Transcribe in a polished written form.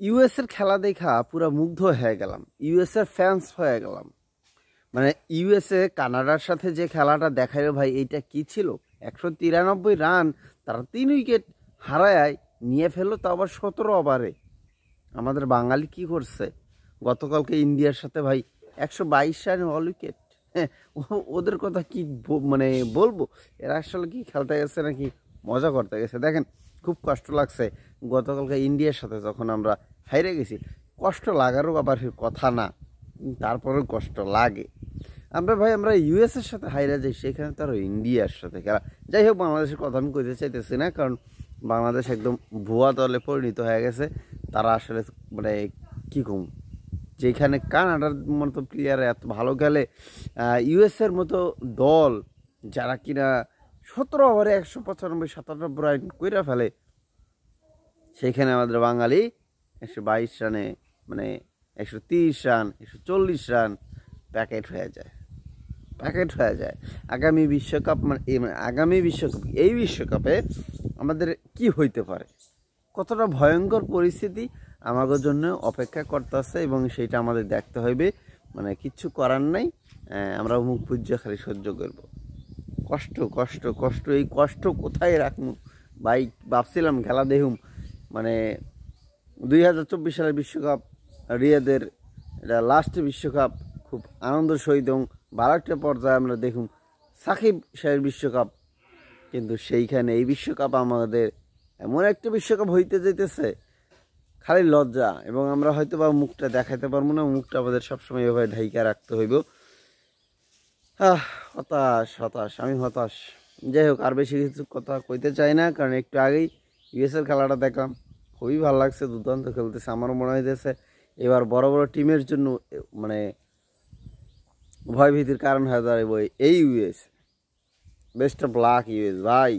US এর খেলা দেখা পুরো মুগ্ধ হয়ে গেলাম, ইউএস এর ফ্যান্স হয়ে গেলাম। মানে ইউএসএ কানাডার সাথে যে খেলাটা দেখাইলো ভাই, এইটা কি ছিল? 193 রান তারা 3 উইকেট হারায় নিয়ে ফেললো, তা আবার 17 ওভারে। আমাদের বাঙালি কি করছে গতকালকে ইন্ডিয়ার সাথে ভাই? 122 রানে অল উইকেট। হ্যাঁ, ওদের কথা কি মানে বলবো? এরা আসলে কি খেলতে গেছে নাকি মজা করতে গেছে? দেখেন, খুব কষ্ট লাগছে গতকালকে ইন্ডিয়ার সাথে যখন আমরা হাইরে গেছি। কষ্ট লাগারও আবার কথা না, তারপরেও কষ্ট লাগে। আমরা ইউএসের সাথে হাইরা যাই, সেখানে তো আরও ইন্ডিয়ার সাথে খেলা। যাই হোক, বাংলাদেশের কথা আমি কইতে চাইতেছি না, কারণ বাংলাদেশ একদম ভুয়া দলে পরিণত হয়ে গেছে। তারা আসলে মানে কী কম, যেখানে কানাডার মতো প্লেয়ার এত ভালো খেলে, ইউএসের মতো দল যারা কিনা 17 ওভারে 195-97 রান কইরা ফেলে, সেইখানে আমাদের বাঙালি 122 রানে মানে 130 রান 140 রান প্যাকেট হয়ে যায়। আগামী বিশ্বকাপ এই বিশ্বকাপে আমাদের কি হইতে পারে, কতটা ভয়ঙ্কর পরিস্থিতি আমাদের জন্য অপেক্ষা করতেছে, এবং সেইটা আমাদের দেখতে হইবে। মানে কিচ্ছু করার নাই, আমরা মুখ বুজ্জা খালি সহ্য করব। কষ্ট কষ্ট কষ্ট, এই কষ্ট কোথায় রাখবো ভাই? ভাবছিলাম খেলা দেখুম, মানে 2024 সালের বিশ্বকাপ, রিয়াদের এটা লাস্ট বিশ্বকাপ, খুব আনন্দ সহিত এবং ভালো একটা পর্যায়ে আমরা দেখুন সাকিব সাহেবের বিশ্বকাপ। কিন্তু সেইখানে এই বিশ্বকাপ আমাদের এমন একটা বিশ্বকাপ হইতে যেতেছে, খালি লজ্জা। এবং আমরা হয়তো বা মুখটা দেখাতে পারবো না, মুখটা আমাদের সবসময় এভাবে ঢাইকা রাখতে হইব। আমি হতাশ। যাই হোক, আর বেশি কিছু কথা কইতে চাই না, কারণ একটু আগেই ইউএসএর খেলাটা দেখলাম, খুবই ভালো লাগছে, দুর্দান্ত খেলতেছে। আমারও মনে হইতেছে এবার বড় বড় টিমের জন্য মানে ভয়ভীতির কারণ হয়ে দাঁড়াবে এই US. Best of luck US ভাই।